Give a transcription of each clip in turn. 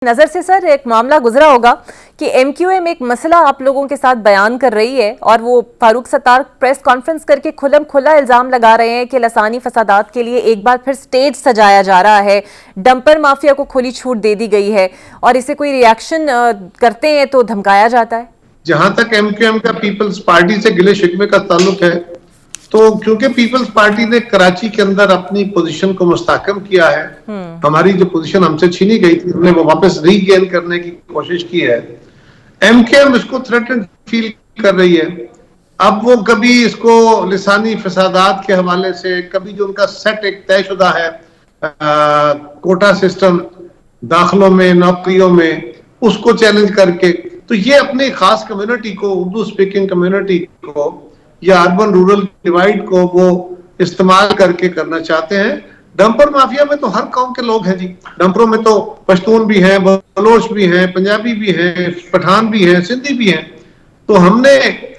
नजर से सर एक मामला गुजरा होगा कि एमक्यूएम एक मसला आप लोगों के साथ बयान कर रही है और वो फारूक सत्तार प्रेस कॉन्फ्रेंस करके खुल्लम खुला इल्जाम लगा रहे हैं कि लसानी फसादात के लिए एक बार फिर स्टेज सजाया जा रहा है, डंपर माफिया को खुली छूट दे दी गई है और इसे कोई रिएक्शन करते हैं तो धमकाया जाता है। जहां तक एमक्यूएम का पीपल्स पार्टी से गिले शिकवे का ताल्लुक है, तो क्योंकि पीपल्स पार्टी ने कराची के अंदर अपनी पोजीशन को मुस्तहकम किया है, हमारी जो पोजीशन हमसे छीनी गई थी हमने वो वापस रीगेन करने की कोशिश की है। एमकेएम इसको थ्रेटेंड फील कर रही है। अब वो कभी इसको लिसानी फसादात के हवाले से, कभी जो उनका सेट एक तयशुदा है कोटा सिस्टम दाखिलों में, नौकरियों में, उसको चैलेंज करके, तो ये अपनी खास कम्युनिटी को, उर्दू स्पीकिंग कम्युनिटी को या अर्बन रूरल डिवाइड को वो इस्तेमाल करके करना चाहते हैं। डंपर माफिया में तो हर कौम के लोग हैं जी। डंपरों में तो पश्तून भी हैं, बलोच भी हैं, पंजाबी भी हैं, पठान भी हैं, सिंधी भी हैं। तो हमने,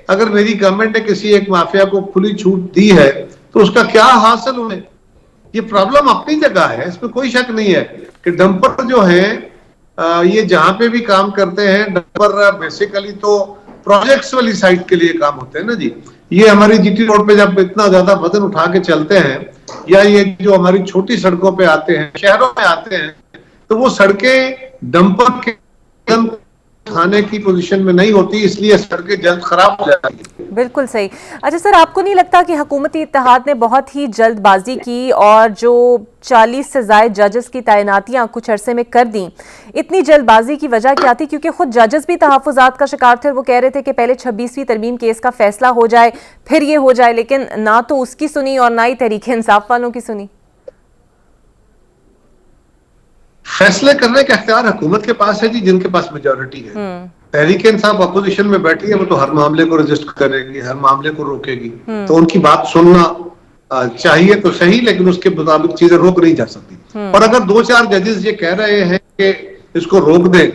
अगर मेरी गवर्नमेंट ने किसी एक माफिया को खुली छूट दी है तो उसका क्या हासिल उन्हें, ये प्रॉब्लम अपनी जगह है, इसमें कोई शक नहीं है कि डंपर जो है ये जहां पे भी काम करते हैं, डंपर बेसिकली तो प्रोजेक्ट्स वाली साइट के लिए काम होते हैं ना जी। ये हमारी जीटी रोड पे जब इतना ज्यादा वजन उठा के चलते हैं, या ये जो हमारी छोटी सड़कों पे आते हैं, शहरों में आते हैं, तो वो सड़कें डंपर के खाने की पोजीशन में नहीं होती, इसलिए सड़कें जल्द खराब हो जाती है। बिल्कुल सही। अच्छा सर, आपको नहीं लगता कि हुकूमती इत्तेहाद ने बहुत ही जल्दबाजी की और जो 40 से ज्यादा जजेस की तैनातियां कुछ अरसे में कर दी, इतनी जल्दबाजी की वजह क्या थी? क्योंकि खुद जजेस भी तहफ्फुजात का शिकार थे, वो कह रहे थे कि पहले 26वीं तरमीम केस का फैसला हो जाए फिर ये हो जाए, लेकिन ना तो उसकी सुनी और ना ही तहरीक इंसाफ वालों की सुनी। फैसले करने का इख्तियार हुकूमत के पास है जी, जिनके पास मेजॉरिटी है। तहरीक इंसाफ अपोजिशन में बैठी है, वो तो हर मामले को रजिस्ट करेगी, हर मामले को रोकेगी, तो उनकी बात सुनना चाहिए तो सही, लेकिन उसके मुताबिक चीजें रोक नहीं जा सकती। और अगर 2-4 जजेस ये कह रहे हैं कि इसको रोक दे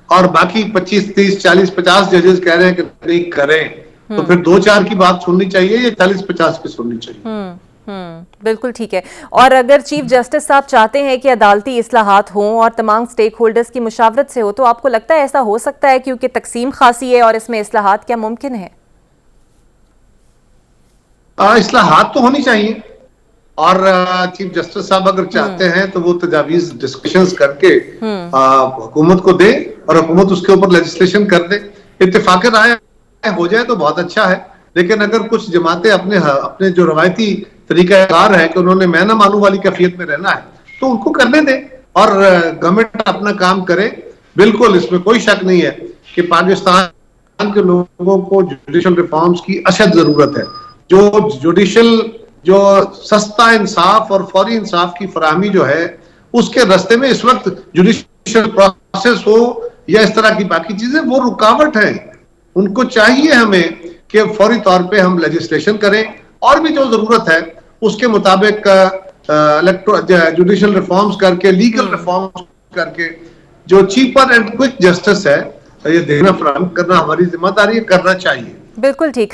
और बाकी 25, 30, 40, 50 जजेस कह रहे हैं कि नहीं करें, तो फिर 2-4 की बात सुननी चाहिए या 40-50 की सुननी चाहिए? बिल्कुल ठीक है। और अगर चीफ जस्टिस साहब चाहते हैं कि अदालती इस्लाहात हों और तमाम स्टेक होल्डर्स की मुशावरत से हो, तो आपको लगता है ऐसा हो सकता है? क्योंकि तकसीम खासी है और इसमें इस्लाहात क्या मुमकिन है? इस्लाहात तो होनी चाहिए, और चीफ जस्टिस साहब अगर चाहते हैं तो वो तजावीज डिस्कशंस करके हुकूमत को दे और हुकूमत उसके ऊपर लेजिस्लेशन कर दे। इत्तेफाक राय हो जाए तो बहुत अच्छा है, लेकिन अगर कुछ जमातें अपने जो रवायती तरीकाकार है कि उन्होंने मैं ना मानू वाली कैफियत में रहना है, तो उनको करने दें और गवर्नमेंट अपना काम करे। बिल्कुल इसमें कोई शक नहीं है कि पाकिस्तान के लोगों को जुडिशल रिफॉर्म्स की अशद जरूरत है। जो सस्ता इंसाफ और फौरी इंसाफ की फराहमी जो है, उसके रास्ते में इस वक्त जुडिशल प्रोसेस हो या इस तरह की बाकी चीजें, वो रुकावट है। उनको चाहिए हमें कि फौरी तौर पे हम लेजिस्लेशन करें और भी जो जरूरत है उसके मुताबिक जुडिशल रिफॉर्म्स करके, लीगल रिफॉर्म्स करके, जो चीपर एंड क्विक जस्टिस है ये देना फराहम करना हमारी जिम्मेदारी करना चाहिए। बिल्कुल ठीक।